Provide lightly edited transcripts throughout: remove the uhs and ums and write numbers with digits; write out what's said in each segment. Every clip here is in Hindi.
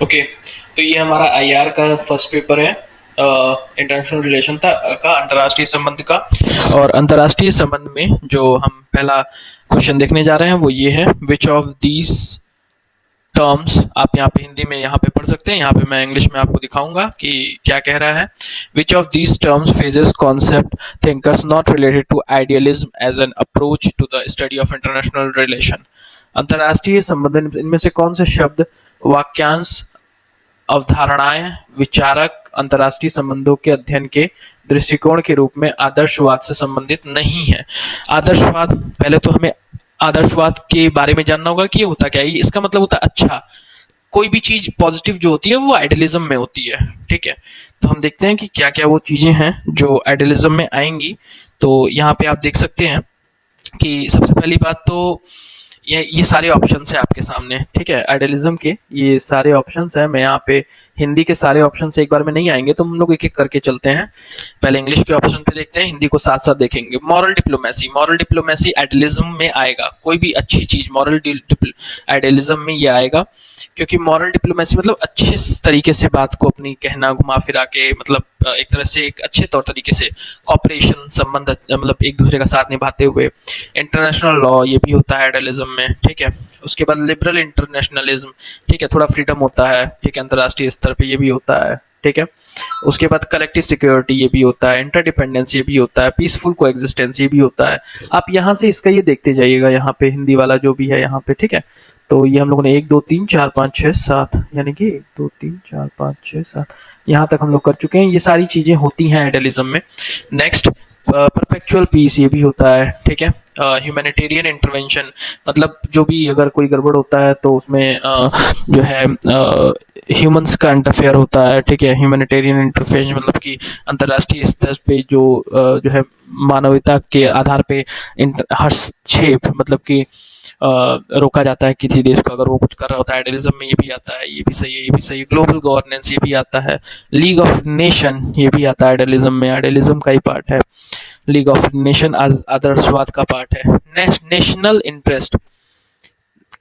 ओके, तो ये हमारा आईआर का फर्स्ट पेपर है, इंटरनेशनल रिलेशन का अंतर्राष्ट्रीय संबंध का। और अंतर्राष्ट्रीय संबंध में जो हम पहला क्वेश्चन देखने जा रहे हैं वो ये है, विच ऑफ दीज टर्म्स, आप यहाँ पे हिंदी में यहाँ पे पढ़ सकते हैं, यहाँ पे मैं इंग्लिश में आपको दिखाऊंगा कि क्या कह रहा है। Which of these terms phases concept thinkers not related to idealism as an approach to the study of international relation. अंतर्राष्ट्रीय संबंध इनमें से कौन से शब्द, वाक्यांश, अवधारणाएं, विचारक अंतर्राष्ट्रीय संबंधों के अध्ययन के दृष्टिकोण के रूप में आदर्शवाद से संबंधित नहीं है। आदर्शवाद, पहले तो हमें आदर्शवाद के बारे में जानना होगा कि ये होता क्या है। इसका मतलब होता है अच्छा, कोई भी चीज पॉजिटिव जो होती है वो आइडियलिज्म में होती है, ठीक है। तो हम देखते हैं कि क्या क्या वो चीजें हैं जो आइडियलिज्म में आएंगी। तो यहाँ पे आप देख सकते हैं कि सबसे पहली बात तो ये सारे ऑप्शंस है आपके सामने, ठीक है। आइडियलिज्म के ये सारे ऑप्शंस है। मैं यहाँ पे हिंदी के सारे ऑप्शन एक बार में नहीं आएंगे, तो हम लोग एक एक करके चलते हैं। पहले इंग्लिश के ऑप्शन पे देखते हैं, हिंदी को साथ साथ देखेंगे। Moral diplomacy, moral diplomacy idealism में आएगा। कोई भी अच्छी चीज मॉरल आइडियलिज्म में ये आएगा, क्योंकि मॉरल डिप्लोमेसी मतलब अच्छे तरीके से बात को अपनी कहना, घुमा फिरा के, मतलब एक तरह से एक अच्छे तौर तरीके से कॉपरेशन संबंध, मतलब एक दूसरे का साथ निभाते हुए। इंटरनेशनल लॉ ये भी होता है आइडियलिज्म में, ठीक है। उसके बाद लिबरल इंटरनेशनलिज्म, ठीक है, थोड़ा फ्रीडम होता है, ठीक है, अंतर्राष्ट्रीय स्तर पे ये भी होता है, ठीक है। उसके बाद कलेक्टिव सिक्योरिटी ये भी होता है, इंटरडिपेंडेंस ये भी होता है, पीसफुल कोएग्जिस्टेंस ये भी होता है। आप यहाँ से इसका ये देखते जाइएगा, यहाँ पे हिंदी वाला जो भी है यहाँ पे, ठीक है। तो ये हम लोगों ने 1 2 3 4 5 6 7, यानी कि 1 2 3 4 5 6 7 यहाँ तक हम लोग कर चुके हैं। ये सारी चीजें होती हैं आइडियलिज्म में। नेक्स्ट, परपेचुअल पीस ये भी होता है, ठीक है। ह्यूमैनिटेरियन इंटरवेंशन, मतलब जो भी अगर कोई गड़बड़ होता है तो उसमें जो है ह्यूमंस का इंटरफेयर होता है, ठीक है। ह्यूमैनिटेरियन इंटरफेयर मतलब कि अंतर्राष्ट्रीय स्तर पे जो है मानवता के आधार पे हस्तक्षेप, मतलब कि रोका जाता है किसी देश को अगर वो कुछ कर रहा होता है। आइडियलिज्म में ये भी आता है, ये भी सही है, ये भी सही है। ग्लोबल गवर्नेंस ये भी आता है। लीग ऑफ नेशन ये भी आता है आइडियलिज्म में, आइडियलिज्म का ही पार्ट है। लीग ऑफ नेशन आदर्शवाद का पार्ट है। नेशनल इंटरेस्ट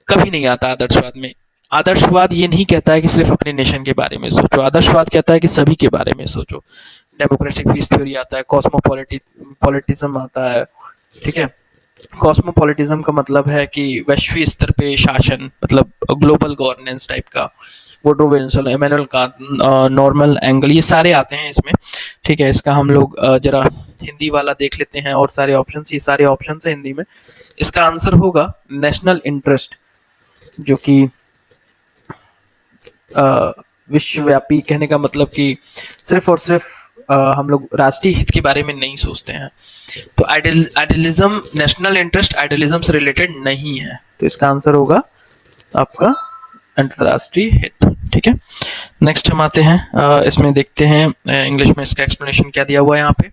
कभी नहीं आता आदर्शवाद में। आदर्शवाद ये नहीं कहता है कि सिर्फ अपने नेशन के बारे में सोचो, आदर्शवाद कहता है कि सभी के बारे में सोचो। डेमोक्रेटिक पीस थ्योरी आता है, कॉस्मोपॉलिटिज्म आता है, ठीक है। कॉस्मोपॉलिटिज्म का मतलब है कि वैश्विक स्तर पे शासन, मतलब ग्लोबल गवर्नेंस टाइप का। Woodrow Wilson, Immanuel Kant, Norman angle, ये सारे आते हैं इसमें, ठीक है। इसका हम लोग जरा हिंदी वाला देख लेते हैं और सारे ऑप्शंस, ये सारे ऑप्शंस है हिंदी में। इसका आंसर होगा नेशनल इंटरेस्ट, जो कि विश्वव्यापी, कहने का मतलब कि सिर्फ और सिर्फ हम लोग राष्ट्रीय हित के बारे में नहीं सोचते हैं। तो आइडियलिज्म, नेशनल इंटरेस्ट आइडियलिज्म से रिलेटेड नहीं है, तो इसका आंसर होगा आपका अंतर्राष्ट्रीय हित, ठीक है। नेक्स्ट हम आते हैं, इसमें देखते हैं इंग्लिश में इसका एक्सप्लेनेशन क्या दिया हुआ है यहाँ पे।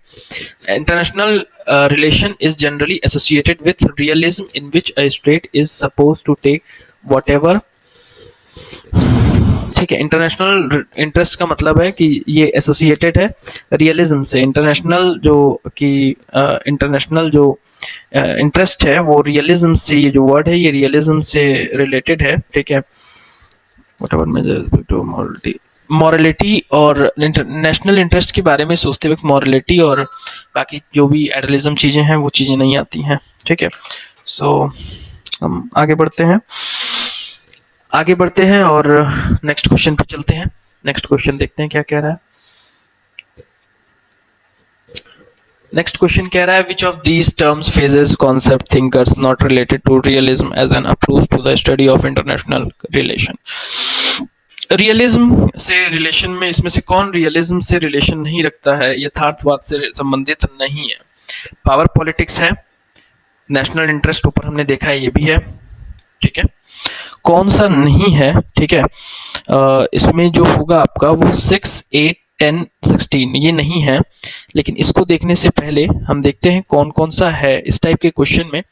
International relation is generally associated with realism in which a state is suppose to take whatever, ठीक है। इंटरनेशनल इंटरेस्ट का मतलब है कि ये एसोसिएटेड है रियलिज्म से। इंटरनेशनल जो इंटरेस्ट है वो रियलिज्म से, ये जो वर्ड है ये रियलिज्म से रिलेटेड है, ठीक है। मॉरलिटी और नेशनल इंटरेस्ट के बारे में सोचते वक्त मॉरलिटी और बाकी जो भी आइडियलिज्म चीजें हैं वो चीजें नहीं आती हैं, ठीक है। सो हम आगे बढ़ते हैं और नेक्स्ट क्वेश्चन पे चलते हैं। नेक्स्ट क्वेश्चन देखते हैं क्या कह रहा है। नेक्स्ट क्वेश्चन कह रहा है, which of these terms phases concept thinkers not related to realism as an approach to the study of international relation. Realism से रिलेशन में इसमें से कौन रियलिज्म से रिलेशन नहीं रखता है, यथार्थवाद से संबंधित नहीं है। पावर पॉलिटिक्स है, नेशनल इंटरेस्ट ऊपर हमने देखा है ये भी है, ठीक है। कौन सा नहीं है, ठीक है। इसमें जो होगा आपका वो 6 8 10 16 ये नहीं है। लेकिन इसको देखने से पहले हम देखते हैं कौन कौन सा है। इस टाइप के क्वेश्चन में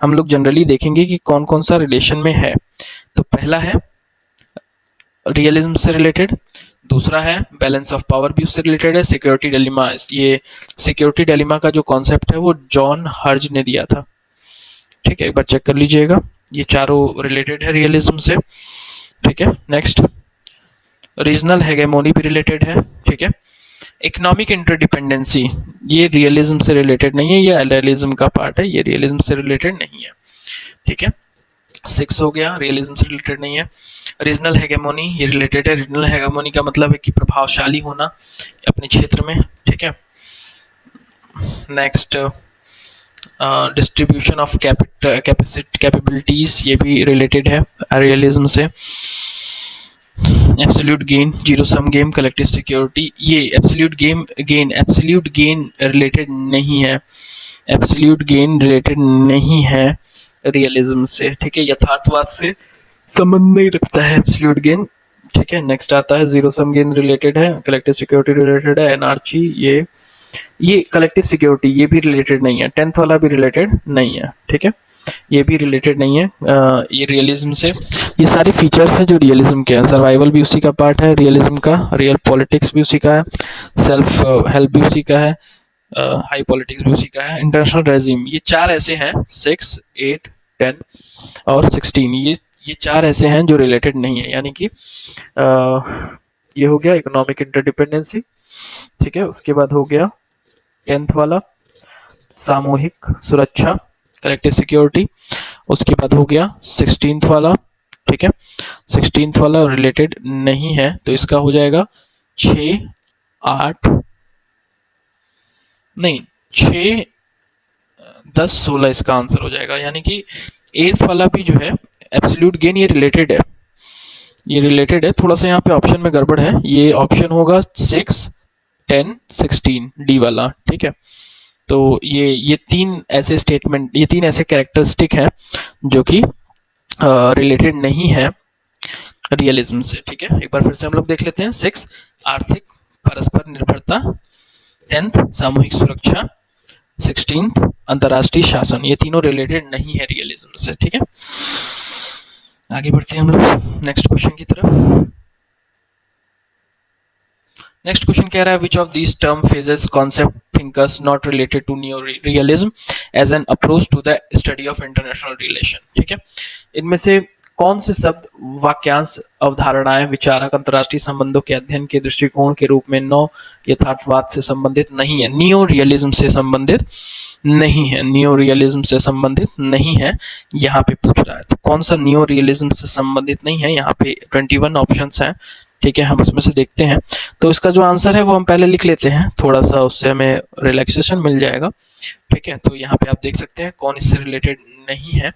हम लोग जनरली देखेंगे कि कौन कौन सा रिलेशन में है। तो पहला है रियलिज्म से रिलेटेड, दूसरा है बैलेंस ऑफ पावर भी उससे रिलेटेड है। सिक्योरिटी डिलेमा, ये सिक्योरिटी डिलेमा का जो कॉन्सेप्ट है वो जॉन हर्ज ने दिया था, ठीक है, एक बार चेक कर लीजिएगा। ये चारों रिलेटेड है रियलिज्म से, ठीक है। नेक्स्ट, रीजनल हेगेमोनी भी रिलेटेड है, ठीक है। इकोनॉमिक इंटरडिपेंडेंसी, ये रियलिज्म से रिलेटेड नहीं है, ये रियलिज्म का पार्ट है, ये रियलिज्म से रिलेटेड नहीं है, ठीक है। 6 हो गया, रियलिज्म से रिलेटेड नहीं है। रीजनल हेगेमोनी, ये रिलेटेड है। रीजनल हेगेमोनी का मतलब है कि प्रभावशाली होना अपने क्षेत्र में, ठीक है। नेक्स्ट, डिस्ट्रीब्यूशन ऑफ कैपेबिलिटीज, ये भी रिलेटेड है रियलिज्म से। Absolute gain, zero sum game, collective security, ये एब्सोल्यूट गेन रिलेटेड नहीं है, एब्सोल्यूट गेन रिलेटेड नहीं है रियलिज्म से, ठीक है। यथार्थवाद से संबंध नहीं रखता है एब्सोल्यूट गेन, ठीक है। नेक्स्ट आता है जीरो सम गेन रिलेटेड है, कलेक्टिव सिक्योरिटी रिलेटेड है, एनआरची, ये कलेक्टिव सिक्योरिटी ये भी रिलेटेड नहीं है, 10th वाला भी रिलेटेड नहीं है, ठीक है। ये भी रिलेटेड नहीं है ये रियलिज्म से। ये सारे फीचर्स हैं जो रियलिज्म के हैं। सर्वाइवल भी उसी का पार्ट है रियलिज्म का, रियल पॉलिटिक्स भी उसी का है, सेल्फ हेल्प भी उसी का है, हाई पॉलिटिक्स भी उसी का है, इंटरनेशनल रेजिम, ये 4 ऐसे हैं, 6, 8, 10 और 16, ये 4 ऐसे हैं जो रिलेटेड नहीं है, यानी कि ये हो गया इकोनॉमिक इंटरडिपेंडेंसी, ठीक है। उसके बाद हो गया 10th वाला सामूहिक सुरक्षा, कलेक्टिव सिक्योरिटी। उसके बाद हो गया 16th वाला, ठीक है। 16th वाला रिलेटेड नहीं है, तो इसका हो जाएगा 6, 8 नहीं 6, 10, 16 इसका आंसर हो जाएगा, यानी कि 8th वाला भी जो है एब्सोल्यूट गेन, ये रिलेटेड है, ये रिलेटेड है। थोड़ा सा यहाँ पे ऑप्शन में गड़बड़ है, ये ऑप्शन होगा 6, 10, 16 डी वाला, ठीक है। तो ये 3 ऐसे स्टेटमेंट, ये 3 ऐसे कैरेक्टरिस्टिक हैं जो कि रिलेटेड नहीं है रियलिज्म से, ठीक है। एक बार फिर से हम लोग देख लेते हैं। 6 आर्थिक परस्पर निर्भरता, 10th सामूहिक सुरक्षा, 16th अंतर्राष्ट्रीय शासन, ये तीनों रिलेटेड नहीं है रियलिज्म से, ठीक है। आगे बढ़ते हैं हम लोग नेक्स्ट क्वेश्चन की तरफ। नेक्स्ट क्वेश्चन कह रहा है which of these term phases concept thinkers not related to new realism as an approach to the study of international relation, ठीक है। इनमें से कौन से शब्द, वाक्यांश, अवधारणाएं, विचारक अंतर्राष्ट्रीय संबंधों के अध्ययन के दृष्टिकोण के रूप में नौ यथार्थवाद से संबंधित नहीं है, नियो रियलिज्म से संबंधित नहीं है, नियो रियलिज्म से संबंधित नहीं है, यहाँ पे पूछ रहा है। तो कौन सा नियो रियलिज्म से संबंधित नहीं है, यहाँ पे 21 ऑप्शंस हैं, ठीक है। हम उसमें से देखते हैं, तो इसका जो आंसर है वो हम पहले लिख लेते हैं, थोड़ा सा उससे हमें रिलैक्सेशन मिल जाएगा, ठीक है। तो यहाँ पे आप देख सकते हैं कौन इससे रिलेटेड नहीं है।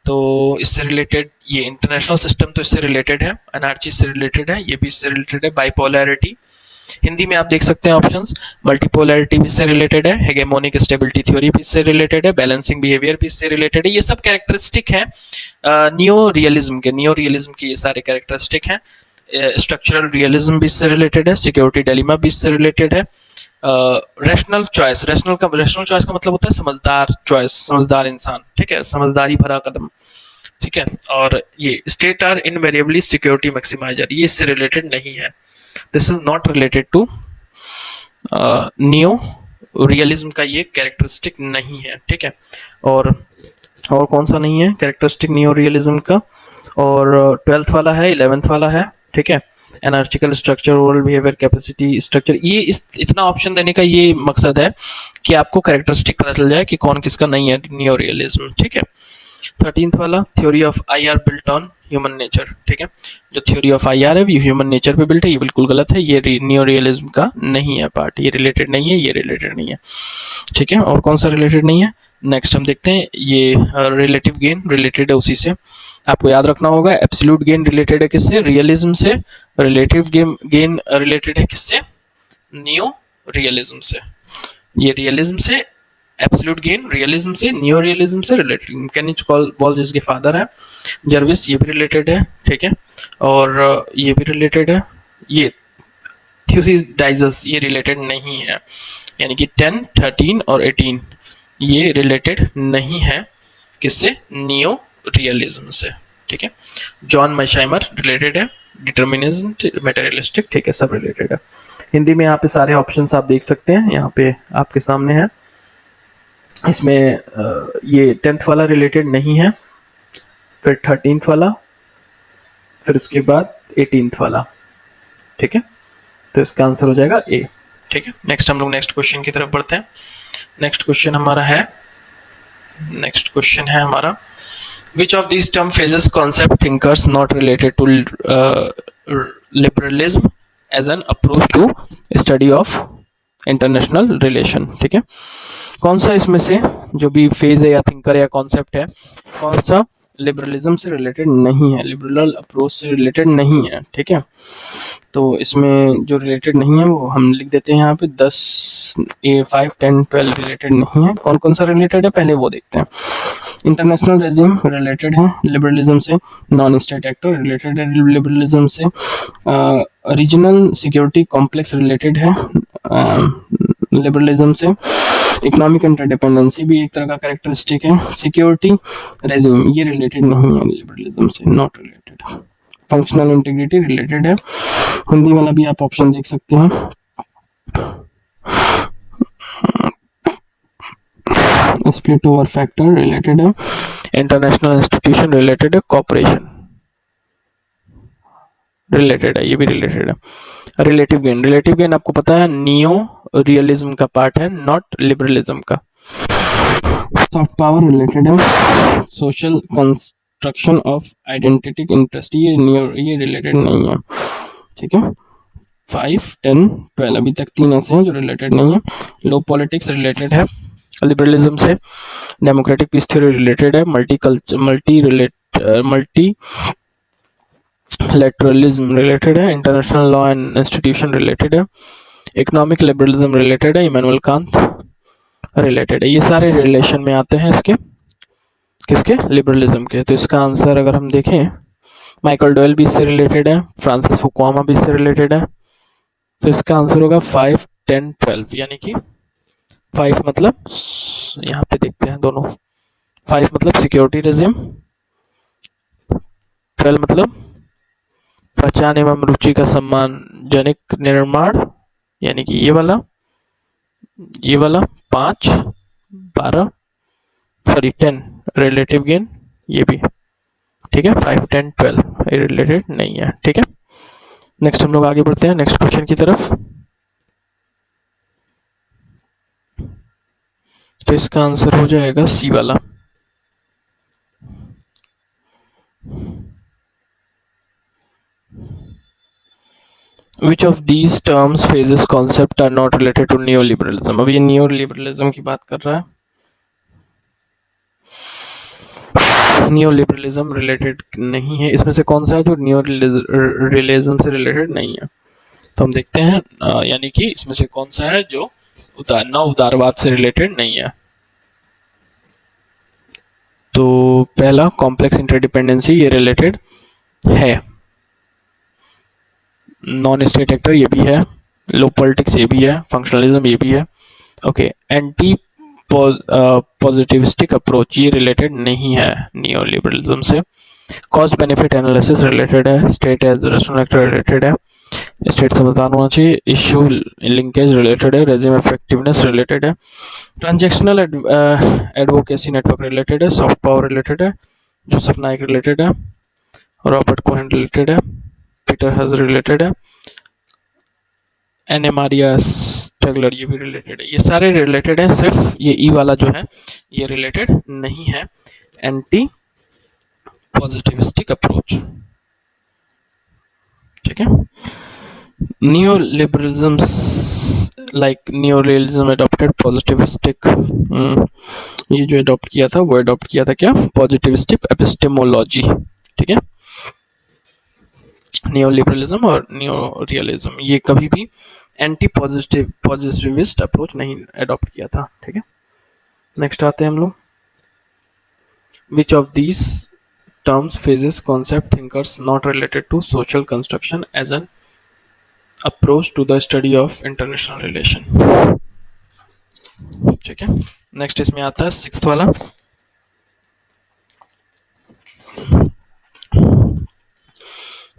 तो इससे रिलेटेड ये इंटरनेशनल सिस्टम तो इससे रिलेटेड है, एनआरची से रिलेटेड है, ये भी इससे रिलेटेड है, बाइपोलैरिटी, हिंदी में आप देख सकते हैं ऑप्शंस, मल्टीपोलैरिटी भी इससे रिलेटेड है, हेगेमोनिक स्टेबिलिटी थ्योरी भी इससे रिलेटेड है, बैलेंसिंग बिहेवियर भी इससे रिलेटेड है। ये सब कैरेक्टरिस्टिक है नियो रियलिज्म के ये सारे कैरेक्टरिस्टिक हैं। स्ट्रक्चरल रियलिज्म भी इससे रिलेटेड है, सिक्योरिटी डिलेमा भी इससे रिलेटेड है, रैशनल चॉइस, रैशनल चॉइस का मतलब होता है समझदार चॉइस, समझदार इंसान, ठीक है, समझदारी भरा कदम, ठीक है। और ये state are invariably security maximiser, ये इससे रिलेटेड नहीं है, this is not related to neo realism का, ये कैरेक्टरिस्टिक नहीं है, ठीक है। और कौन सा नहीं है कैरेक्टरिस्टिक नियो रियलिज्म का, और 12th वाला है, 11th वाला है, ठीक है। Anarchical structure, oral behaviour, capacity structure, ये इतना ऑप्शन देने का ये मकसद है कि आपको कैरेक्टरिस्टिक पता चल जाए कि कौन किसका नहीं है नियो रियलिज्म, ठीक है। 13th वाला theory of IR built on human nature, ठीक है। जो थ्योरी ऑफ आईआर है ये ह्यूमन नेचर पे बिल्ट है, ये बिल्कुल गलत है, ये नियो रियलिज्म का नहीं है पार्ट, ये रिलेटेड नहीं है, ये रिलेटेड नहीं है, ठीक है। और कौन सा रिलेटेड नहीं है, नेक्स्ट हम देखते हैं। ये रिलेटिव गेन रिलेटेड है उसी से, आपको याद रखना होगा। एब्सोल्यूट गेन रिलेटेड है किससे, रियलिज्म से। रिलेटिव गेन रिलेटेड है किससे, नियो रियलिज्म से। ये रियलिज्म से, एब्सोल्यूट गेन रियलिज्म से, नियो रियलिज्म से रिलेटेड। मैकेनिज बोल्ज के फादर है, जर्विस, ये भी रिलेटेड है, ठीक है। और ये भी रिलेटेड है, ये थ्यूसिडाइजस ये रिलेटेड नहीं है, यानी कि 10, 13 और 18 ये रिलेटेड नहीं है किससे, नियो रियलिज्म से, ठीक है। जॉन मैशाइमर रिलेटेड है, डिटर्मिनिज्म, मटेरियलिस्टिक, ठीक है, सब रिलेटेड है। हिंदी में यहाँ पे सारे ऑप्शंस आप देख सकते हैं, यहाँ पे आपके सामने है। इसमें ये 10th वाला रिलेटेड नहीं है, फिर 13th वाला, फिर उसके बाद 18th वाला, ठीक है, तो इसका आंसर हो जाएगा ए। ठीक है, नेक्स्ट हम लोग नेक्स्ट क्वेश्चन की तरफ बढ़ते हैं। नेक्स्ट क्वेश्चन है हमारा which of these term phases concept thinkers not related to liberalism as an approach to study of international relation। ठीक है, कौन सा इसमें से जो भी फेज है या थिंकर या कॉन्सेप्ट है, कौन सा लिबरलिज्म से रिलेटेड नहीं है, लिबरल अप्रोच से रिलेटेड नहीं है। ठीक है, तो इसमें जो रिलेटेड नहीं है वो हम लिख देते हैं यहाँ पे 10, 5, 10, 12 रिलेटेड नहीं है। कौन कौन सा रिलेटेड है पहले वो देखते हैं। इंटरनेशनल रेजिम रिलेटेड है लिबरलिज्म से, नॉन स्टेट एक्टर रिलेटेड है लिबरलिज्म से, रीजनल सिक्योरिटी कॉम्प्लेक्स रिलेटेड है लिबरलिज्म से, इकोनॉमिक इंटरडिपेंडेंसी भी एक तरह का कैरेक्टरिस्टिक है, सिक्योरिटी रेजिम ये रिलेटेड नहीं है लिबरलिज्म से, not related. Functional integrity related है, हिंदी वाला भी आप ऑप्शन देख सकते हैं। स्प्लिट ओवर फैक्टर रिलेटेड है, इंटरनेशनल इंस्टीट्यूशन रिलेटेड है, कॉपरेशन रिलेटेड है, ये भी रिलेटेड है। रिलेटिव गेन आपको पता है नियो रियलिज्म का पार्ट है, नॉट लिबरलिज्म का। सॉफ्ट पावर रिलेटेड है, social construction of identity interest ये रिलेटेड नहीं है। ठीक है, 5, 10, 12 अभी तक 3 ऐसे हैं जो रिलेटेड नहीं है। लो पॉलिटिक्स रिलेटेड है लिबरलिज्म से, डेमोक्रेटिक पीस थ्योरी रिलेटेड है, मल्टी लेटरलिज्म रिलेटेड है, international law and institution related है, इकोनॉमिक लिबरलिज्म रिलेटेड है, इमैनुअल कांत रिलेटेड है। ये सारे रिलेशन में आते हैं इसके, किसके, लिबरलिज्म के। तो इसका आंसर अगर हम देखें, माइकल डोयल भी इससे रिलेटेड है, फ्रांसिस फुकुयामा भी इससे रिलेटेड है। तो इसका आंसर होगा 5, 10, 12, यानी कि 5 मतलब यहाँ पे देखते हैं दोनों, 5 मतलब सिक्योरिटी रेजिम, 12 मतलब पहचान एवं रुचि का सम्मानजनक निर्माण, यानी कि ये वाला 5, 12, 10 रिलेटिव गेन ये भी। ठीक है, 5, 10, 12 ये रिलेटेड नहीं है। ठीक है, नेक्स्ट हम लोग आगे बढ़ते हैं नेक्स्ट क्वेश्चन की तरफ। तो इसका आंसर हो जाएगा सी वाला। Which of these terms, phases, concept are not related to neoliberalism? अब ये neoliberalism की बात कर रहा है, neoliberalism रिलेटेड नहीं है। इसमें से कौन सा है जो neoliberalism से रिलेटेड नहीं है? तो हम देखते हैं, यानी कि इसमें से कौन सा है जो उदारवाद से रिलेटेड नहीं है। तो पहला कॉम्प्लेक्स इंटरडिपेंडेंसी ये रिलेटेड है, नॉन स्टेट एक्टर ये भी है, लो पॉलिटिक्स ये भी है, फंक्शनलिज्म ये भी है। ओके, एंटी पॉजिटिविस्टिक अप्रोच ये रिलेटेड नहीं है नियोलिबरलिज्म से। कॉस्ट बेनिफिट एनालिसिस रिलेटेड है, state as rational actor related है, स्टेट समझदार होना चाहिए, इश्यू लिंकेज रिलेटेड है, रेजिम इफेक्टिवनेस रिलेटेड है, ट्रांजैक्शनल एडवोकेसी नेटवर्क रिलेटेड है, सॉफ्ट पावर रिलेटेड है, जोसेफ नाइक रिलेटेड है, रॉबर्ट कोहेन रिलेटेड है, पीटर हज रिलेटेड है, एने मारिया स्टेगलर ये भी रिलेटेड है। ये सारे रिलेटेड है, सिर्फ ये ई वाला जो है ये रिलेटेड नहीं है, एंटी पॉजिटिविस्टिक अप्रोच। ठीक है, नियोलिबरलिज्म लाइक नियोरियलिज्म अडॉप्टेड पॉजिटिविस्टिक, ये जो अडॉप्ट किया था वो अडॉप्ट किया था क्या, पॉजिटिविस्टिक एपिस्टेमोलॉजी। ठीक है, नियोलिबरलिज्म और नियोरियलिज्म ये कभी भी एंटी पॉजिटिविस्ट अप्रोच नहीं अडॉप्ट किया था। ठीक है, नेक्स्ट आते हैं हम लोग, विच of these terms, phases, concept, thinkers not related to social construction as an approach to the study of international relation। ठीक है, नेक्स्ट इसमें आता है 6th वाला,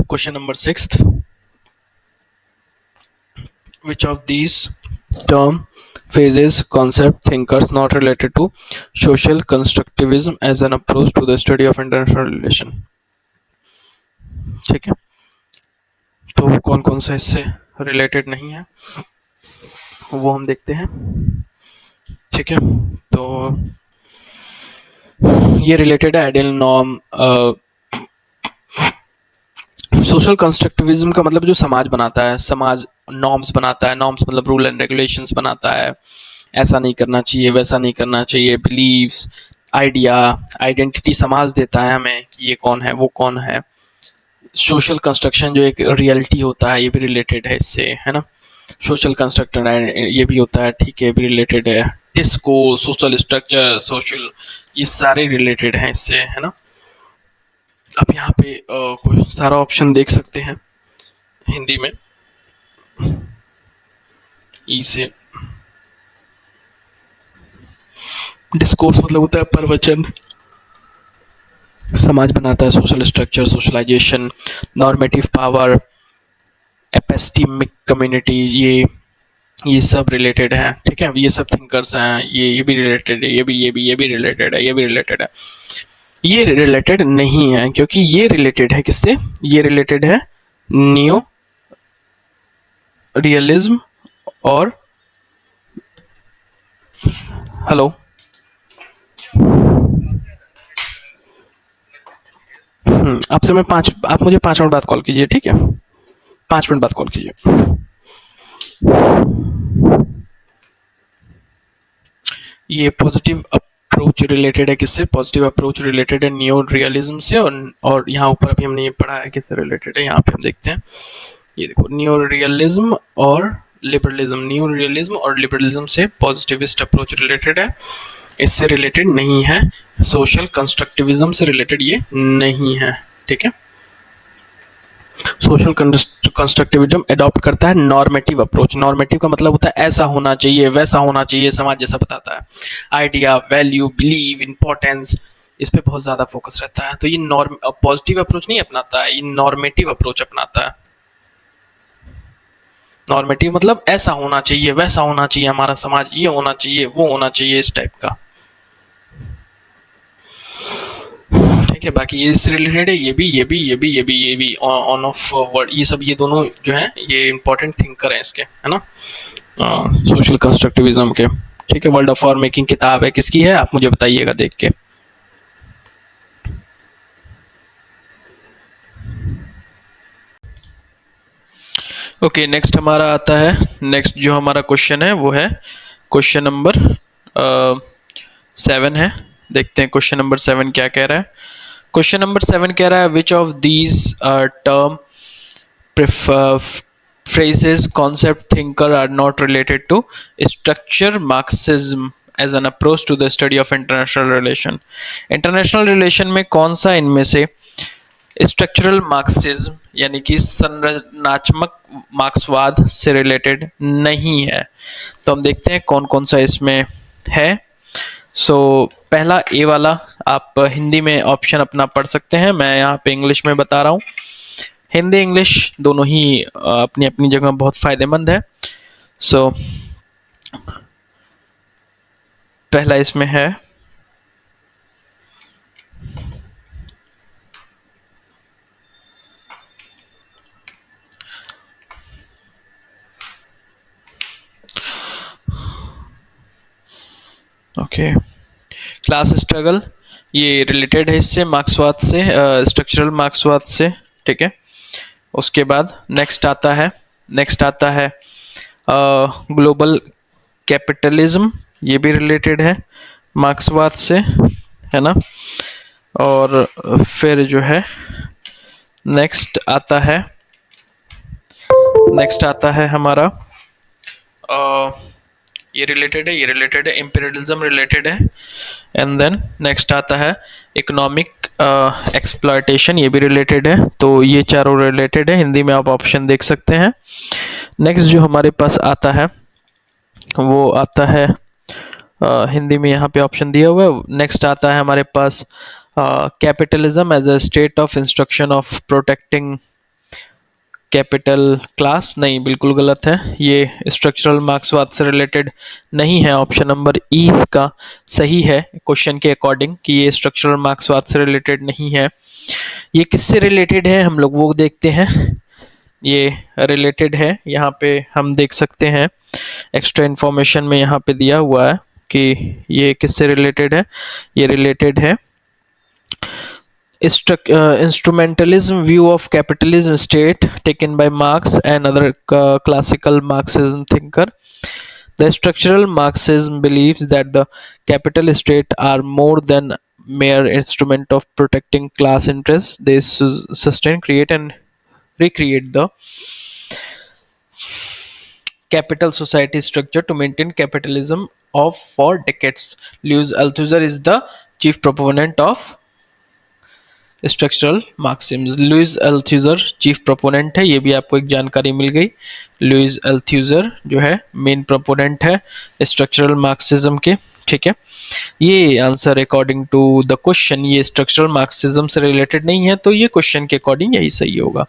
question number 6th, which of these term, phases, concept, thinkers not related to social constructivism as an approach to the study of international relation। ठीक है, तो कौन कौन सा इससे रिलेटेड नहीं है वो हम देखते हैं। ठीक है, तो ये रिलेटेड है आइडियल नॉर्म। सोशल कंस्ट्रक्टिविज्म का मतलब जो समाज बनाता है, समाज नॉर्म्स बनाता है, नॉर्म्स मतलब रूल एंड रेगुलेशंस बनाता है, ऐसा नहीं करना चाहिए, वैसा नहीं करना चाहिए, बिलीव्स, आइडिया, आइडेंटिटी समाज देता है हमें कि ये कौन है वो कौन है। सोशल कंस्ट्रक्शन जो एक रियलिटी होता है ये भी रिलेटेड है इससे, है ना। सोशल कंस्ट्रक्टर ये भी होता है, ठीक है, भी रिलेटेड है। डिस्को, सोशल स्ट्रक्चर, सोशल, ये सारे रिलेटेड हैं इससे, है ना। अब यहाँ पे कोई सारा ऑप्शन देख सकते हैं हिंदी में। ई से डिस्कोर्स मतलब होता है प्रवचन, समाज बनाता है, social structure, socialisation, normative power, epistemic community, ये सब रिलेटेड है। ठीक है, ये सब थिंकर्स हैं, ये भी रिलेटेड है, ये भी रिलेटेड है, ये भी रिलेटेड है। ये रिलेटेड नहीं है क्योंकि ये रिलेटेड है किससे, ये रिलेटेड है न्यू रियलिज्म और हेलो आपसे मैं आप मुझे 5 मिनट बाद कॉल कीजिए, ठीक है, 5 मिनट बाद कॉल कीजिए। ये पॉजिटिव अप्रोच रिलेटेड है किससे, पॉजिटिव अप्रोच रिलेटेड है न्यू रियलिज्म से, और यहाँ ऊपर अभी हमने ये पढ़ा है किससे रिलेटेड है, यहाँ पे हम देखते हैं। ये देखो, न्यू रियलिज्म और लिबरलिज्म, न्यू रियलिज्म और लिबरलिज्म से पॉजिटिविस्ट अप्रोच रिलेटेड है, इससे रिलेटेड नहीं है। सोशल कंस्ट्रक्टिविज्म से रिलेटेड ये नहीं है, ठीक है। सोशल कंस्ट्रक्टिविज्म अडॉप्ट करता है नॉर्मेटिव अप्रोच। नॉर्मेटिव का मतलब होता है ऐसा होना चाहिए, वैसा होना चाहिए, समाज जैसा बताता है। आइडिया, वैल्यू, बिलीव, इंपॉर्टेंस, इस पे बहुत ज्यादा फोकस रहता है। तो ये नॉर्म पॉजिटिव अप्रोच नहीं अपनाता है, ये नॉर्मेटिव अप्रोच अपनाता है। नॉर्मेटिव मतलब ऐसा होना चाहिए, वैसा होना चाहिए, हमारा समाज ये होना चाहिए, वो होना चाहिए, इस टाइप का। ठीक है, बाकी ये इससे रिलेटेड है, ये भी ऑन ऑफ वर्ड, ये सब, ये दोनों जो है ये इंपॉर्टेंट थिंकर है इसके, है ना, सोशल कंस्ट्रक्टिविज्म के। ठीक है, वर्ल्ड ऑफ फॉर मेकिंग किताब है, किसकी है आप मुझे बताइएगा देख के। ओके, नेक्स्ट हमारा आता है, नेक्स्ट जो हमारा क्वेश्चन है वो है क्वेश्चन नंबर 7 है। देखते हैं क्वेश्चन नंबर 7 क्या कह रहा है। क्वेश्चन नंबर 7 कह रहा है which of these term phrases concept thinker are not related to structure Marxism as an approach to the study of international relation। International relation में कौन सा इनमें से स्ट्रक्चरल मार्क्सिज्म यानी कि संरचनात्मक मार्क्सवाद से रिलेटेड नहीं है। तो हम देखते हैं कौन कौन सा इसमें है। पहला ए वाला आप हिंदी में ऑप्शन अपना पढ़ सकते हैं, मैं यहाँ पे इंग्लिश में बता रहा हूँ। हिंदी इंग्लिश दोनों ही अपनी अपनी जगह बहुत फायदेमंद है। पहला इसमें है ओके, क्लास स्ट्रगल, ये रिलेटेड है इससे, मार्क्सवाद से, स्ट्रक्चरल मार्क्सवाद से। ठीक है, उसके बाद नेक्स्ट आता है ग्लोबल कैपिटलिज्म, ये भी रिलेटेड है मार्क्सवाद से, है ना। और फिर जो है नेक्स्ट आता है हमारा ये रिलेटेड है इंपीरियलिज्म रिलेटेड है। एंड देन नेक्स्ट आता है इकोनॉमिक एक्सप्लॉयटेशन, ये भी रिलेटेड है। तो ये चारों रिलेटेड है, हिंदी में आप ऑप्शन देख सकते हैं। नेक्स्ट जो हमारे पास आता है वो आता है हिंदी में यहाँ पे ऑप्शन दिया हुआ है। नेक्स्ट आता है हमारे पास capitalism as a state of instruction of protecting capital class, नहीं बिल्कुल गलत है, ये स्ट्रक्चरल मार्क्सवाद से रिलेटेड नहीं है। ऑप्शन नंबर ई इसका सही है क्वेश्चन के अकॉर्डिंग कि ये स्ट्रक्चरल मार्क्सवाद से रिलेटेड नहीं है। ये किससे रिलेटेड है हम लोग वो देखते हैं। ये रिलेटेड है, यहाँ पे हम देख सकते हैं एक्स्ट्रा इन्फॉर्मेशन में यहाँ पे दिया हुआ है कि ये किससे रिलेटेड है। ये रिलेटेड है instrumentalism view of capitalism state taken by Marx and other classical Marxism thinker. The structural Marxism believes that the capital state are more than mere instrument of protecting class interests. They sustain, create, and recreate the capital society structure to maintain capitalism of for decades. Louis Althusser is the chief proponent of structural Marxism. Louis Althusser chief proponent है, ये भी आपको एक जानकारी मिल गई। लुइस अल्थ्यूजर जो है मेन प्रोपोनेंट है स्ट्रक्चरल मार्क्सिज्म के, ठीक है। ये answer according to the question ये स्ट्रक्चरल मार्क्सिज्म से रिलेटेड नहीं है, तो ये क्वेश्चन के अकॉर्डिंग यही सही होगा।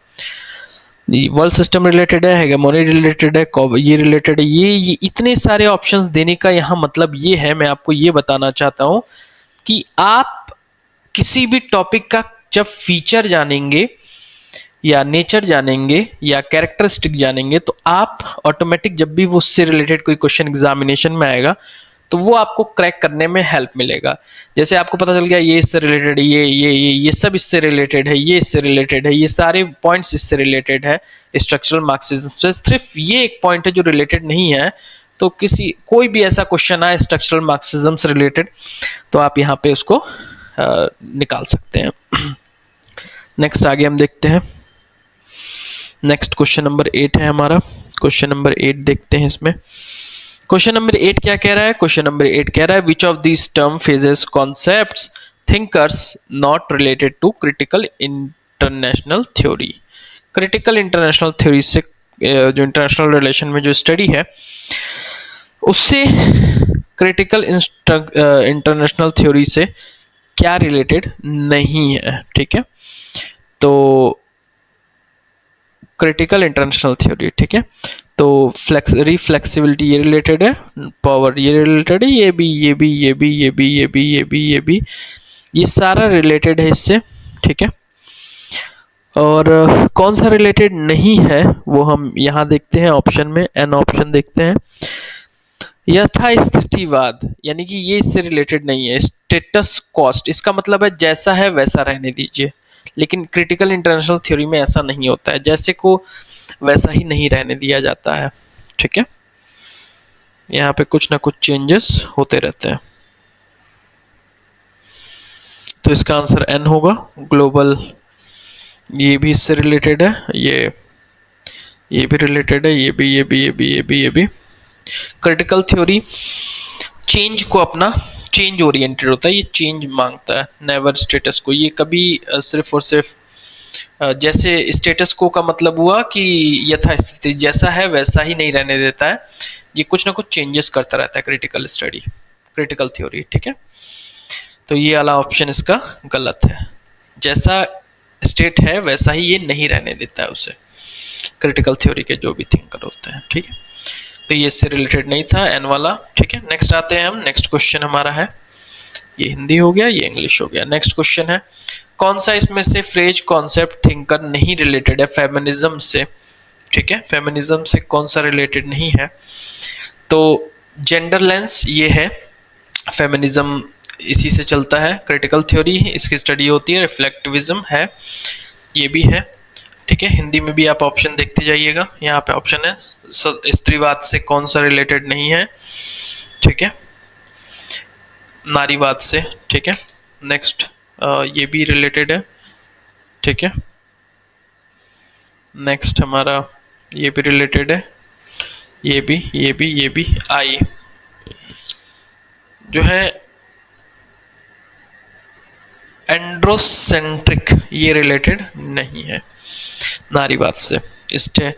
वर्ल्ड सिस्टम रिलेटेड है, हेगेमोनी रिलेटेड है, ये रिलेटेड है। ये इतने सारे ऑप्शंस देने का यहाँ मतलब ये है, मैं आपको ये बताना चाहता हूँ कि आप किसी भी टॉपिक का जब फीचर जानेंगे या नेचर जानेंगे या कैरेक्टरिस्टिक जानेंगे तो आप ऑटोमेटिक जब भी वो उससे रिलेटेड कोई क्वेश्चन एग्जामिनेशन में आएगा तो वो आपको क्रैक करने में हेल्प मिलेगा। जैसे आपको पता चल गया ये इससे रिलेटेड है, ये सब इससे रिलेटेड है, ये इससे रिलेटेड है, ये सारे पॉइंट्स इससे रिलेटेड है स्ट्रक्चरल मार्क्सिज्म से, सिर्फ ये एक पॉइंट है जो रिलेटेड नहीं है। तो कोई भी ऐसा क्वेश्चन आए स्ट्रक्चरल मार्क्सिज्म से रिलेटेड तो आप यहाँ पे उसको निकाल सकते हैं। नेक्स्ट आगे हम देखते हैं, नेक्स्ट क्वेश्चन नंबर 8 है हमारा। क्वेश्चन नंबर 8 देखते हैं इसमें। क्वेश्चन नंबर 8 क्या कह रहा है? क्वेश्चन नंबर 8 कह रहा है which of this term phases concepts thinkers not related to critical international theory. Critical international theory से जो इंटरनेशनल रिलेशन में जो स्टडी है उससे क्रिटिकल इंटरनेशनल थ्योरी से क्या रिलेटेड नहीं है, ठीक है। तो क्रिटिकल इंटरनेशनल थ्योरी, ठीक है, तो रिफ्लेक्सिबिलिटी ये रिलेटेड है, पावर ये रिलेटेड है, ये सारा रिलेटेड है इससे, ठीक है। और कौन सा रिलेटेड नहीं है वो हम यहाँ देखते हैं ऑप्शन में, एन ऑप्शन देखते हैं। यथास्थितिवाद यानी कि ये इससे रिलेटेड नहीं है। स्टेटस कॉस्ट इसका मतलब है जैसा है वैसा रहने दीजिए, लेकिन क्रिटिकल इंटरनेशनल थ्योरी में ऐसा नहीं होता है, जैसे को वैसा ही नहीं रहने दिया जाता है, ठीक है। यहाँ पे कुछ ना कुछ चेंजेस होते रहते हैं। तो इसका आंसर एन होगा। ग्लोबल ये भी इससे रिलेटेड है, ये भी रिलेटेड है, ये भी। क्रिटिकल थ्योरी चेंज को अपना चेंज ओरिएंटेड होता है, ये चेंज मांगता है, नेवर स्टेटस को। ये कभी सिर्फ और सिर्फ जैसे स्टेटस को का मतलब हुआ कि यथास्थिति जैसा है वैसा ही नहीं रहने देता है, ये कुछ ना कुछ चेंजेस करता रहता है क्रिटिकल थ्योरी, ठीक है। तो ये वाला ऑप्शन इसका गलत है, जैसा स्टेट है वैसा ही ये नहीं रहने देता है उसे, क्रिटिकल थ्योरी के जो भी थिंकर होते हैं, ठीक है। तो ये इससे रिलेटेड नहीं था एन वाला, ठीक है। नेक्स्ट आते हैं हम, नेक्स्ट क्वेश्चन हमारा है, ये हिंदी हो गया, ये इंग्लिश हो गया। नेक्स्ट क्वेश्चन है कौन सा इसमें से फ्रेज कॉन्सेप्ट थिंकर नहीं रिलेटेड है फेमिनिज्म से, ठीक है। फेमिनिज्म से कौन सा रिलेटेड नहीं है? तो जेंडर लेंस ये है, फेमिनिज्म इसी से चलता है, क्रिटिकल थ्योरी इसकी स्टडी होती है, रिफ्लेक्टिविज्म है, ये भी है, ठीक है। हिंदी में भी आप ऑप्शन देखते जाइएगा, यहाँ पे ऑप्शन है स्त्रीवाद से कौन सा रिलेटेड नहीं है, ठीक है, नारीवाद से, ठीक है। नेक्स्ट ये भी रिलेटेड है, ठीक है। नेक्स्ट हमारा ये भी रिलेटेड है, ये भी आई जो है एंड्रोसेंट्रिक ये रिलेटेड नहीं है नारीवाद से। इससे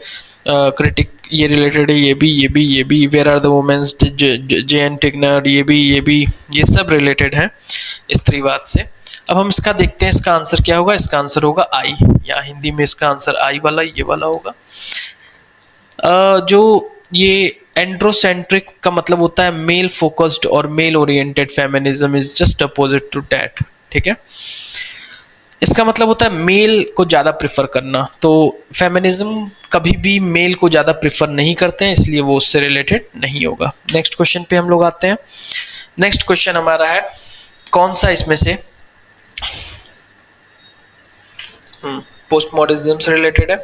क्रिटिक ये रिलेटेड है, ये भी वेयर आर द वुमेन्स जेन टिग्नर ये सब रिलेटेड है स्त्रीवाद से। अब हम इसका देखते हैं इसका आंसर क्या होगा। इसका आंसर होगा आई, या हिंदी में इसका आंसर आई वाला ये वाला होगा। जो ये एंड्रोसेंट्रिक का मतलब होता है मेल फोकस्ड और male oriented feminism is just opposite to that, ठीक है। इसका मतलब होता है मेल को ज़्यादा प्रेफर करना। तो फेमिनिज्म कभी भी मेल को ज़्यादा प्रेफर नहीं करते हैं, इसलिए वो उससे रिलेटेड नहीं होगा। नेक्स्ट क्वेश्चन पे हम लोग आते हैं। नेक्स्ट क्वेश्चन हमारा है कौन सा इसमें से पोस्ट मॉडर्निज्म से रिलेटेड है।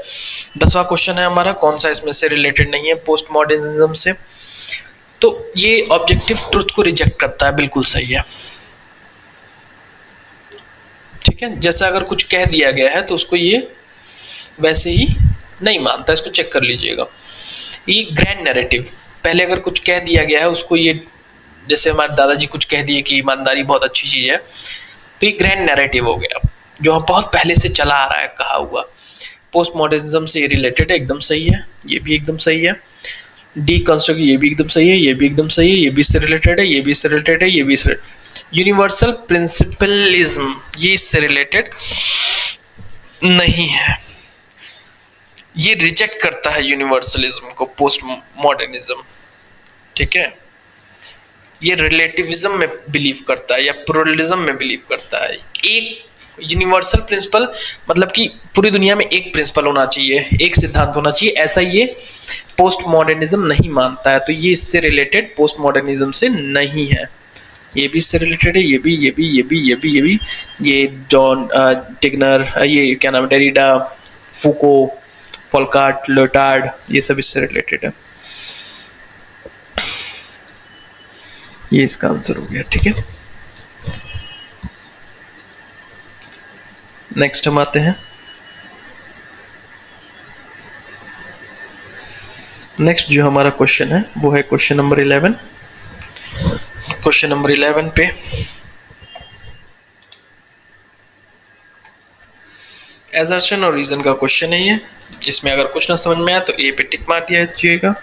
10वां क्वेश्चन है हमारा कौन सा इसमें से रिलेटेड नहीं है पोस्ट मॉडर्निज्म से। तो ये ऑब्जेक्टिव ट्रुथ को रिजेक्ट करता है, बिल्कुल सही है। ठीक है, जैसे अगर कुछ कह दिया गया है तो उसको ये वैसे ही नहीं मानता, इसको चेक कर लीजिएगा। ये ग्रैंड नैरेटिव, पहले अगर कुछ कह दिया गया है उसको ये, जैसे हमारे दादाजी कुछ कह दिए कि ईमानदारी बहुत अच्छी चीज है, तो ये ग्रैंड नैरेटिव हो गया जो बहुत पहले से चला आ रहा है कहा हुआ। पोस्ट मॉडर्निज्म से ये रिलेटेड है, एकदम सही है, ये भी एकदम सही है। डी कंस्ट्रक्ट ये भी एकदम सही है, ये भी एकदम सही है, ये भी इससे रिलेटेड है, ये भी इससे रिलेटेड है, ये भी इससे। यूनिवर्सल प्रिंसिपलिज्म ये इससे रिलेटेड नहीं है, ये रिजेक्ट करता है यूनिवर्सलिज्म को पोस्ट मॉडर्निज्म। ठीक है, ये रिलेटिविज्म में बिलीव करता है या प्लुरलिज्म में बिलीव करता है। एक यूनिवर्सल प्रिंसिपल मतलब कि पूरी दुनिया में एक प्रिंसिपल होना चाहिए, एक सिद्धांत होना चाहिए, ऐसा ये पोस्ट मॉडर्निज्म नहीं मानता है। तो ये इससे रिलेटेड पोस्ट मॉडर्निज्म से नहीं है। ये भी इससे रिलेटेड है, ये भी, ये भी, ये भी, ये भी, ये भी, ये जॉन टिग्नर, ये क्या नाम है, डेरिडा, फूको, पोलकार्ट, लोटार्ड, ये सब इससे रिलेटेड है। ये इसका आंसर हो गया। ठीक है, नेक्स्ट हम आते हैं। नेक्स्ट जो हमारा क्वेश्चन है वो है क्वेश्चन नंबर 11। क्वेश्चन नंबर 11 पे एजर्शन और रीजन का क्वेश्चन है ये। इसमें अगर कुछ ना समझ में आए तो ए पे टिक मार दिया जाइएगा।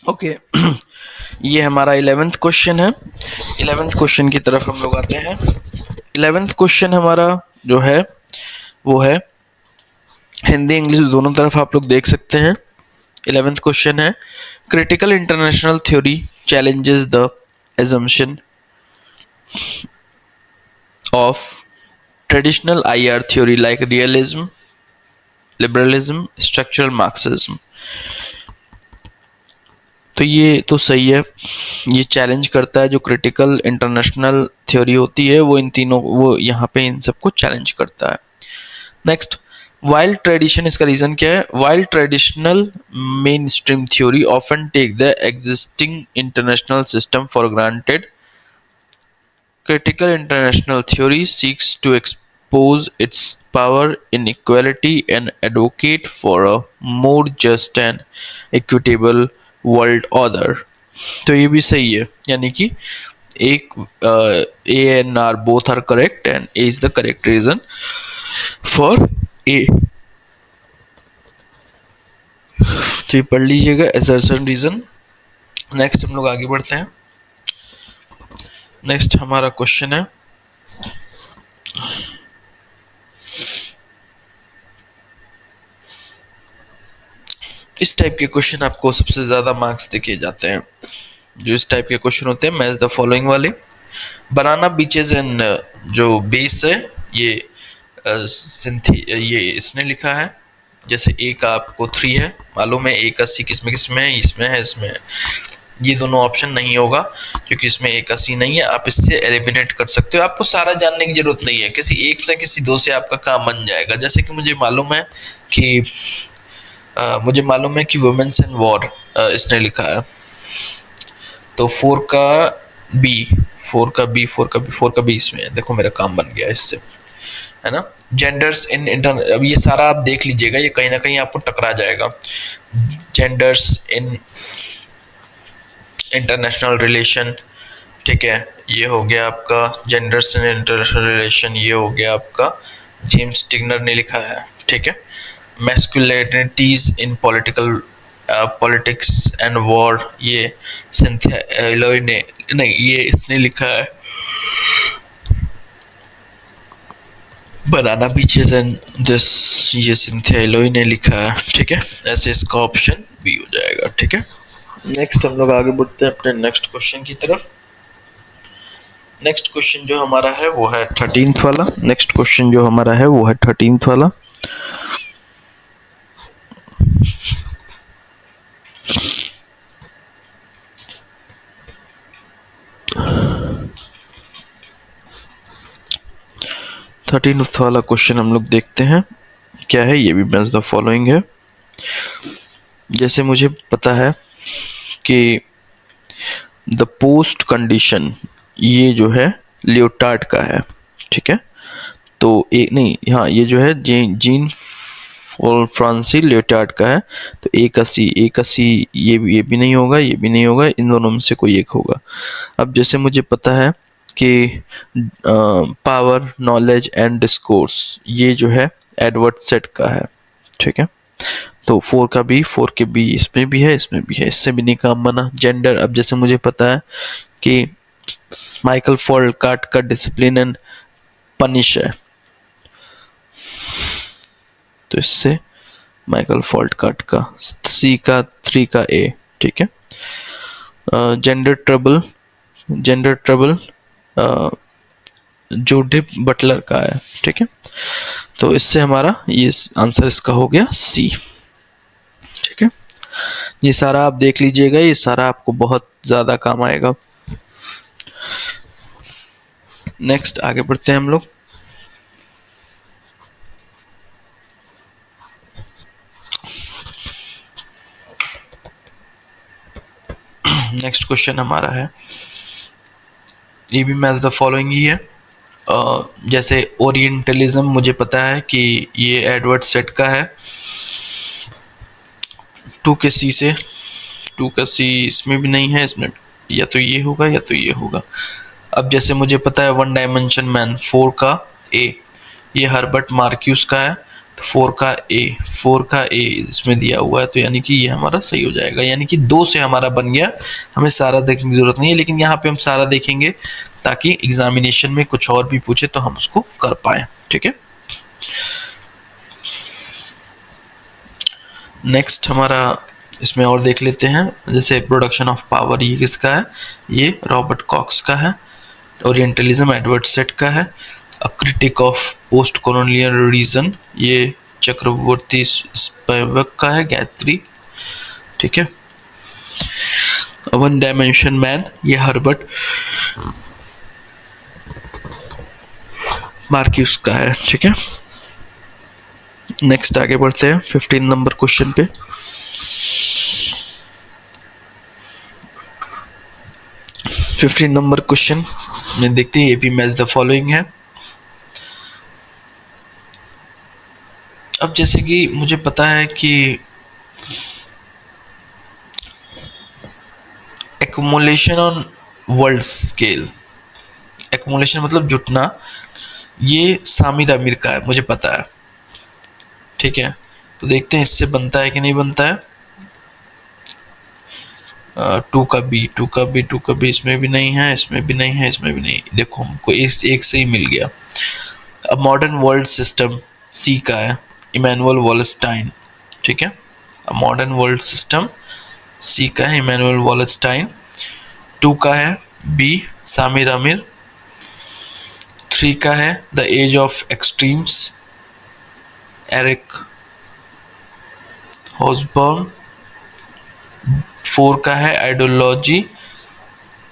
ओके ये हमारा 11th क्वेश्चन है। 11th क्वेश्चन की तरफ हम लोग आते हैं। 11th क्वेश्चन हमारा जो है वो है हिंदी इंग्लिश दोनों तरफ आप लोग देख सकते हैं। 11th क्वेश्चन है critical international theory challenges the assumption of traditional IR theory like realism, liberalism, structural Marxism। तो ये तो सही है, ये चैलेंज करता है जो क्रिटिकल इंटरनेशनल थ्योरी होती है वो इन तीनों, वो यहाँ पे इन सबको चैलेंज करता है। नेक्स्ट वाइल्ड ट्रेडिशन, इसका रीजन क्या है? While traditional mainstream theory often take the existing international system for granted. Critical international theory seeks to expose its power inequality and advocate for a more just and equitable world order। तो ये भी सही है, यानी कि एक A and R both are correct and A is the correct reason for A। तो ये पढ़ लीजिएगा assertion reason। नेक्स्ट हम लोग आगे बढ़ते हैं। नेक्स्ट हमारा क्वेश्चन है इस टाइप के क्वेश्चन आपको सबसे ज्यादा मार्क्स दिए जाते हैं। जो इस टाइप के क्वेश्चन होते हैं मैच द फॉलोइंग वाले। बनाना बीचेस एंड जो बेस है ये ये इसने लिखा है। जैसे ए का आपको 3 है मालूम है, ए का सी किसमें किसमें है, इसमें है, इसमें है। ये दोनों ऑप्शन नहीं होगा क्योंकि इसमें ए का सी नहीं है। आप इससे एलिमिनेट कर सकते हो, आपको सारा जानने की जरूरत नहीं है, किसी एक से किसी दो से आपका काम बन जाएगा। जैसे कि मुझे मालूम है कि वुमेन्स इन वॉर इसने लिखा है, तो 4 का बी इसमें है। देखो मेरा काम बन गया इससे, है ना। जेंडर्स इन इंटर, अब ये सारा आप देख लीजिएगा, ये कहीं ना कहीं आपको टकरा जाएगा। जेंडर्स इन इंटरनेशनल रिलेशन, ठीक है, ये हो गया आपका जेंडर्स इन इंटरनेशनल रिलेशन, ये हो गया आपका जेम्स टिग्नर ने लिखा है, ठीक है। मैस्कुलिनिटीज इन पॉलिटिक्स एंड वॉर, ये सिंथिया एलोई ने, नहीं ये इसने लिखा है। बनाना बीचेस एंड दिस, ये सिंथिया एलोई ने लिखा है, ठीक है। ऐसे इसका ऑप्शन बी हो जाएगा, ठीक है। नेक्स्ट हम लोग आगे बढ़ते हैं अपने नेक्स्ट क्वेश्चन की तरफ। नेक्स्ट क्वेश्चन जो हमारा है वो है 13th वाला। नेक्स्ट क्वेश्चन जो हमारा है वो है 13th वाला। थर्टीन्थ वाला क्वेश्चन हम लोग देखते हैं क्या है। ये भी मैच द फॉलोइंग है। जैसे मुझे पता है कि द पोस्ट कंडीशन ये जो है लियोटार्ड का है, ठीक है। तो एक नहीं, हाँ ये जो है जीन फ्रांसी लियोटार्ड का है। तो एक अस्सी ये भी नहीं होगा, ये भी नहीं होगा, इन दोनों में से कोई एक होगा। अब जैसे मुझे पता है कि पावर, नॉलेज एंड डिस्कोर्स ये जो है एडवर्ड सेट का है, ठीक है। तो 4 के बी इसमें भी है, इसमें भी है, इससे भी नहीं काम बना। जेंडर, अब जैसे मुझे पता है कि माइकल फोल्डकार्ट का डिसिप्लिन एंड पनिश है, तो इससे माइकल फोल्डकार्ट का सी का 3 का ए, ठीक है। जेंडर ट्रबल जूडिथ बटलर का है, ठीक है। तो इससे हमारा ये आंसर इसका हो गया सी, ठीक है। ये सारा आप देख लीजिएगा, ये सारा आपको बहुत ज़्यादा काम आएगा। नेक्स्ट आगे बढ़ते हैं हम लोग। नेक्स्ट क्वेश्चन हमारा है, ये भी मैच द फॉलोइंग ही है। जैसे ओरिएंटलिज्म मुझे पता है कि ये एडवर्ड सेट का है। 2 का सी इसमें भी नहीं है, इसमें या तो ये होगा या तो ये होगा। अब जैसे मुझे पता है 1 डायमेंशन मैन 4 का ए, ये हर्बर्ट मार्क्यूस का है। तो 4 का ए इसमें दिया हुआ है, तो यानी कि ये हमारा सही हो जाएगा। यानी कि 2 से हमारा बन गया, हमें सारा देखने की जरूरत नहीं है, लेकिन यहाँ पे हम सारा देखेंगे ताकि एग्जामिनेशन में कुछ और भी पूछे तो हम उसको कर पाए, ठीक है। नेक्स्ट हमारा इसमें और देख लेते हैं। जैसे प्रोडक्शन ऑफ पावर ये किसका है, ये रॉबर्ट कॉक्स का है। ओरिएंटलिज्म एडवर्ड सेट का है। A critique of post colonial reason ये चक्रवर्ती स्पिवक का है, गायत्री, ठीक है। 1 डायमेंशन मैन ये हर्बर्ट मार्क्यूस का है, ठीक है। नेक्स्ट आगे बढ़ते हैं 15 नंबर क्वेश्चन पे। फिफ्टीन नंबर क्वेश्चन में देखते हैं, ये भी मैच द फॉलोइंग है। अब जैसे कि मुझे पता है कि accumulation on world scale, accumulation मतलब जुटना, ये सामिर अमीर का है, मुझे पता है, ठीक है। तो देखते हैं इससे बनता है कि नहीं बनता है। 2 का बी इसमें भी नहीं है, इसमें भी नहीं है, इसमें भी नहीं। देखो हमको एक से ही मिल गया। अब मॉडर्न वर्ल्ड सिस्टम सी का है, इमैनुअल वॉलस्टाइन, ठीक है। अब मॉडर्न वर्ल्ड सिस्टम सी का है, इमैनुअल वॉलस्टाइन। 2 का है बी, सामिर अमीर। 3 का है the age of extremes, Eric Hobsbawm. 4 का है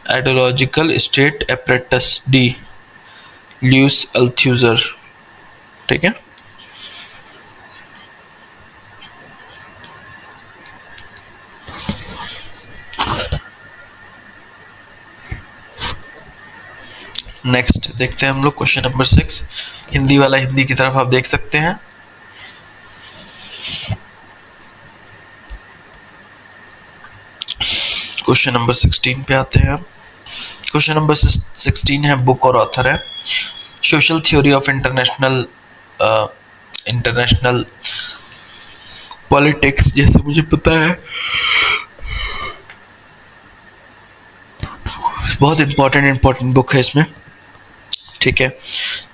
ideological state apparatus, D Louis Althusser, ठीक है। नेक्स्ट देखते हैं हम लोग क्वेश्चन नंबर 6। हिंदी वाला हिंदी की तरफ आप देख सकते हैं। क्वेश्चन नंबर 16 पे आते हैं। क्वेश्चन नंबर 16 है, बुक और ऑथर है social theory of international politics. जैसे मुझे पता है बहुत इंपॉर्टेंट बुक है इसमें, ठीक है।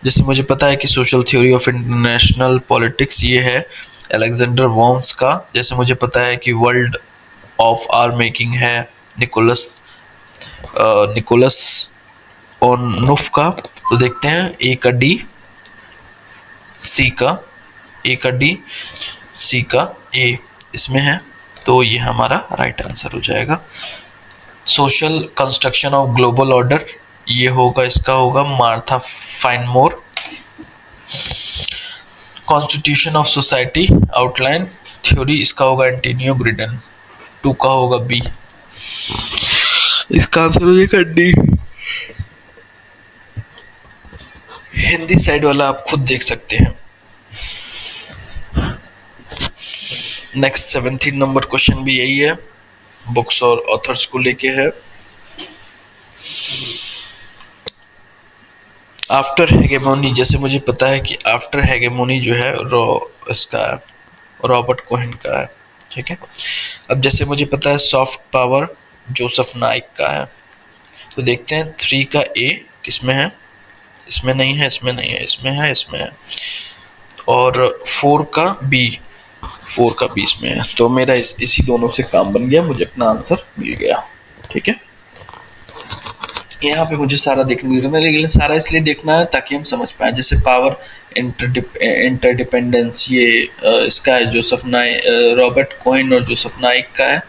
जैसे मुझे पता है कि social theory of international politics ये है अलेक्जेंडर वॉन्स का। जैसे मुझे पता है कि वर्ल्ड ऑफ आर मेकिंग है निकोलस और नुफ का, तो देखते हैं ए का डी, सी का, ए का डी, सी का ए इसमें है, तो ये हमारा राइट आंसर हो जाएगा। Social construction of global order, ये होगा, इसका होगा Martha Finnemore. Constitution of society outline theory, इसका होगा एंटोनियो ग्रिडन। 2 का होगा बी, इसका आंसर हो जाएगा डी। हिंदी साइड वाला आप खुद देख सकते हैं। नेक्स्ट 17 नंबर क्वेश्चन भी यही है, बुक्स और ऑथर्स को लेके है। आफ्टर हेगेमोनी, जैसे मुझे पता है कि आफ्टर हेगेमोनी जो है इसका रॉबर्ट कोहेन का है, ठीक है। अब जैसे मुझे पता है सॉफ्ट पावर जोसेफ नाइक का है, तो देखते हैं 3 का ए किसमें है, इसमें नहीं है, इसमें नहीं है, इसमें है, इसमें है, और 4 का बी, 4 का बी इसमें है, तो मेरा इसी दोनों से काम बन गया, मुझे अपना आंसर मिल गया, ठीक है। यहाँ पे मुझे सारा देखने को, लेकिन सारा इसलिए देखना है ताकि हम समझ पाए। जैसे पावर इंटरडिपेंडेंस, ये इसका है जोसेफ नाइक, रॉबर्ट कोहेन और जोसेफ नाइक का है,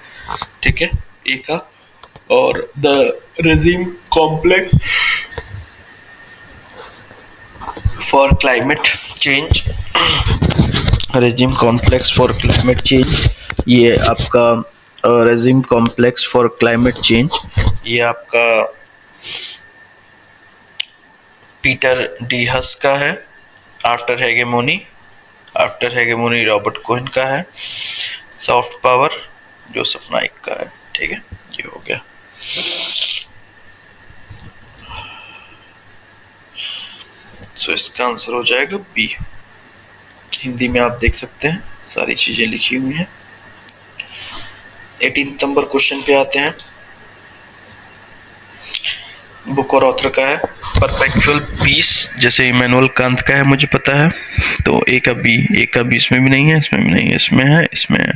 ठीक है, ए का। और the regime complex for climate change, regime complex for climate change, ये आपका regime complex for climate change, ये आपका पीटर डी हस का है। आफ्टर हेगेमोनी रॉबर्ट कोहेन का है। सॉफ्ट पावर जोसेफ नाइक का है, ठीक है, ये हो गया। सो इसका आंसर हो जाएगा बी। हिंदी में आप देख सकते हैं सारी चीजें लिखी हुई हैं। 18 नंबर क्वेश्चन पे आते हैं, बुक और ऑथर का है। परपेचुअल पीस, जैसे इमैनुअल कांत का है, मुझे पता है, तो ए का बी इसमें भी नहीं है, इसमें भी नहीं है, इसमें है, इसमें है।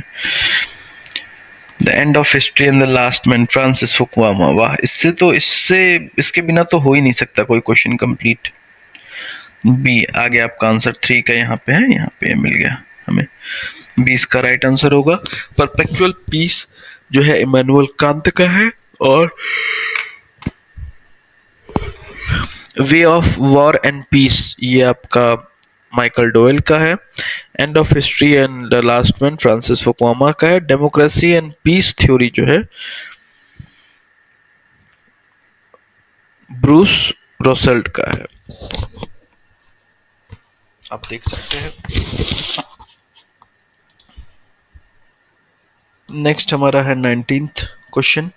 The end of history and the last man Francis Fukuyama, वाह, इसके बिना तो हो ही नहीं सकता कोई क्वेश्चन कंप्लीट। बी आ गया आपका आंसर, 3 का यहाँ पे है, यहाँ पे मिल गया हमें, 20 का राइट आंसर होगा। परपेचुअल पीस जो है इमैनुअल कांत का है, और way of war and peace ये आपका माइकल डोवेल का है। End of history and the last man Francis Fukuyama का है। डेमोक्रेसी एंड पीस थ्योरी जो है ब्रूस रोसेल्ट का है, आप देख सकते हैं। नेक्स्ट हमारा है 19th क्वेश्चन,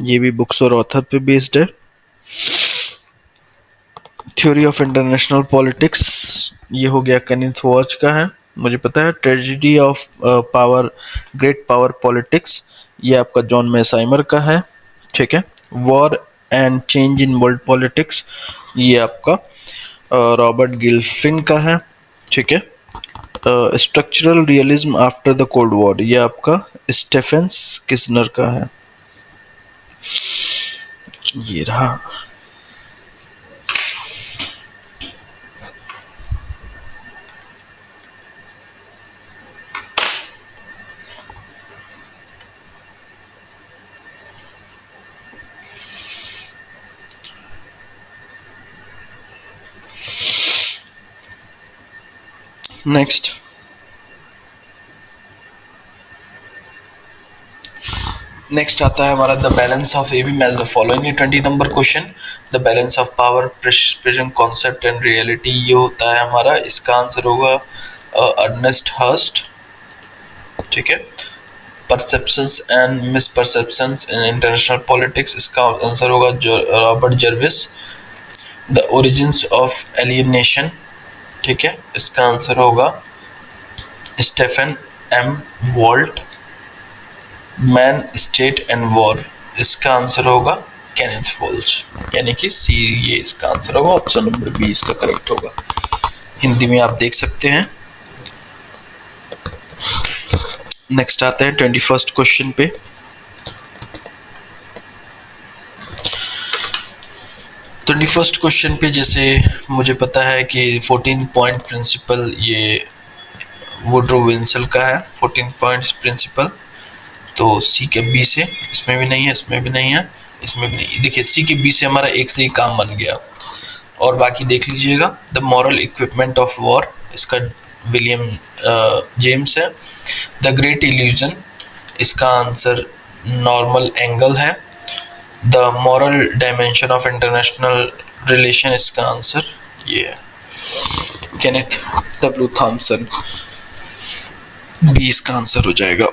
ये भी बुक्स और ऑथर पे बेस्ड है। थ्योरी ऑफ इंटरनेशनल पॉलिटिक्स, ये हो गया केनेथ वॉच का है, मुझे पता है। Tragedy of power, great power politics, ये आपका जॉन मैसाइमर का है, ठीक है। War and change in world politics, ये आपका रॉबर्ट गिल्फिन का है, ठीक है। Structural realism after the cold war, ये आपका स्टेफन किस्नर का है, ये रहा। नेक्स्ट आता है हमारा the balance of A B match the following, 20 number question. The balance of power, present concept and reality, ये होता है हमारा, इसका आंसर होगा अर्नेस्ट हर्स्ट, ठीक है। Perceptions and misperceptions in international politics, इसका आंसर होगा Robert Jervis. The origins of alienation, ठीक है, इसका आंसर होगा Stephen M Walt. Man, state and war, इसका आंसर होगा केनेथ वॉल्श, यानी कि सी, ये इसका आंसर होगा, ऑप्शन नंबर बी इसका करेक्ट होगा। हिंदी में आप देख सकते हैं। नेक्स्ट आते हैं 21st क्वेश्चन पे। 21st क्वेश्चन पे जैसे मुझे पता है कि 14 पॉइंट प्रिंसिपल ये वुड्रो विंसल का है, 14 पॉइंट्स प्रिंसिपल। तो सी के बी से, इसमें भी नहीं है, इसमें भी नहीं है, इसमें भी नहीं। देखिए सी के बी से हमारा एक से ही काम बन गया। और बाकी देख लीजिएगा, the moral equipment of war, इसका विलियम जेम्स है। द ग्रेट इल्यूजन, इसका आंसर नॉर्मल एंगल है। The moral dimension of international relation, इसका आंसर ये है, केनेथ डब्ल्यू थॉमसन। बी इसका आंसर हो जाएगा।